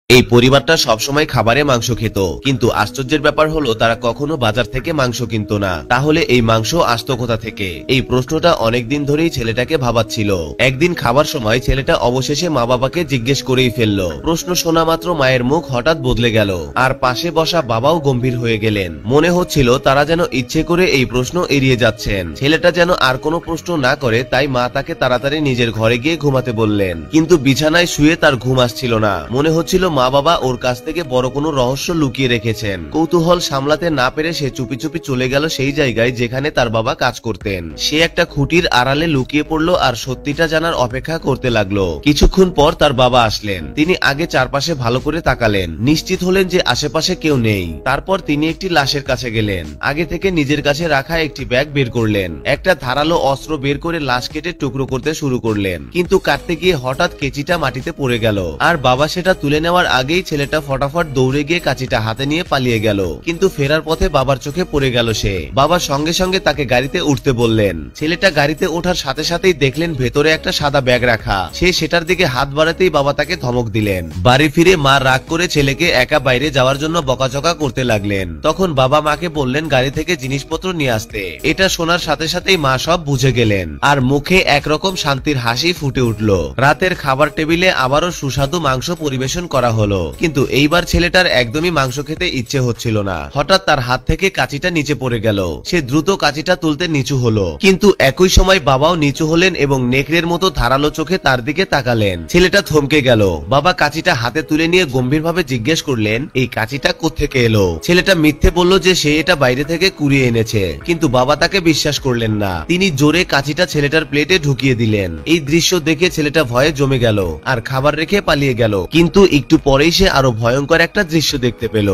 এই পরিবারটা সবসময় খাবারে মাংস খেত, কিন্তু আশ্চর্যের ব্যাপার হলো তারা কখনো বাজার থেকে মাংস কিনতো না। তাহলে এই মাংস আসতো কোথা থেকে? এই প্রশ্নটা অনেকদিন ধরেই ছেলেটাকে ভাবাচ্ছিল। একদিন খাবার সময় ছেলেটা অবশেষে মা বাবাকে জিজ্ঞেস করেই ফেললো। প্রশ্ন শোনা মাত্র মায়ের মুখ হঠাৎ বদলে গেল, আর পাশে বসা বাবাও গম্ভীর হয়ে গেলেন। মনে হচ্ছিল তারা যেন ইচ্ছে করে এই প্রশ্ন এড়িয়ে যাচ্ছেন। ছেলেটা যেন আর কোনো প্রশ্ন না করে, তাই মা তাকে তাড়াতাড়ি নিজের ঘরে গিয়ে ঘুমাতে বললেন। কিন্তু বিছানায় শুয়ে তার ঘুম আসছিল না। মনে হচ্ছিল মা বাবা ওর কাছ থেকে বড় কোনো রহস্য লুকিয়ে রেখেছেন। কৌতূহল সামলাতে না পেরে সে চুপি চুপি চলে গেল সেই জায়গায় যেখানে তার বাবা কাজ করতেন। সে একটা খুঁটির আড়ালে লুকিয়ে পড়লো আর সত্যিটা জানার অপেক্ষা করতে লাগলো। কিছুক্ষণ পর তার বাবা আসলেন। তিনি আগে চারপাশে ভালো করে তাকালেন, নিশ্চিত হলেন যে আশেপাশে কেউ নেই। তারপর তিনি একটি লাশের কাছে গেলেন। আগে থেকে নিজের কাছে রাখা একটি ব্যাগ বের করলেন। একটা ধারালো অস্ত্র বের করে লাশ কেটে টুকরো করতে শুরু করলেন। কিন্তু কাটতে গিয়ে হঠাৎ কেচিটা মাটিতে পড়ে গেল, আর বাবা সেটা তুলে নেওয়ার আগেই ছেলেটা ফটাফট দৌড়ে গিয়ে কাঁচিটা হাতে নিয়ে পালিয়ে গেল। কিন্তু ফেরার পথে বাবার চোখে পড়ে গেল সে। বাবা সঙ্গে সঙ্গে তাকে গাড়িতে উঠতে বললেন। ছেলেটা গাড়িতে ওঠার সাথে সাথেই দেখলেন ভেতরে একটা সাদা ব্যাগ রাখা। সে সেটার দিকে হাত বাড়াতেই বাবা তাকে ধমক দিলেন। বাড়ি ফিরে মা রাগ করে ছেলেকে একা বাইরে যাওয়ার জন্য বকাঝকা করতে লাগলেন। তখন বাবা মাকে বললেন গাড়ি থেকে জিনিসপত্র নিয়ে আসতে। এটা শোনার সাথে সাথেই মা সব বুঝে গেলেন, আর মুখে একরকম শান্তির হাসি ফুটে উঠল। রাতের খাবার টেবিলে আবারও সুস্বাদু মাংস পরিবেশন করা হলো, কিন্তু এইবার ছেলেটার একদমই মাংস খেতে ইচ্ছে হচ্ছিল না। হঠাৎ তার হাত থেকে কাঁচিটা নিচে পড়ে গেল। সে দ্রুত কাঁচিটা তুলতে নিচু হলো, কিন্তু একই সময় বাবাও নিচু হলেন এবং নেকড়ের মতো ধারালো চোখে তার দিকে তাকালেন। ছেলেটা থমকে গেল। বাবা কাঁচিটা হাতে তুলে নিয়ে গম্ভীরভাবে জিজ্ঞেস করলেন, এই কাঁচিটা কোত্থেকে এলো? ছেলেটা মিথ্যে বলল যে সে এটা বাইরে থেকে কুড়িয়ে এনেছে, কিন্তু বাবা তাকে বিশ্বাস করলেন না। তিনি জোরে কাঁচিটা ছেলেটার প্লেটে ঢুকিয়ে দিলেন। এই দৃশ্য দেখে ছেলেটা ভয়ে জমে গেল আর খাবার রেখে পালিয়ে গেল। কিন্তু একটু পরেই সে আরো ভয়ঙ্কর একটা দৃশ্য দেখতে পেল।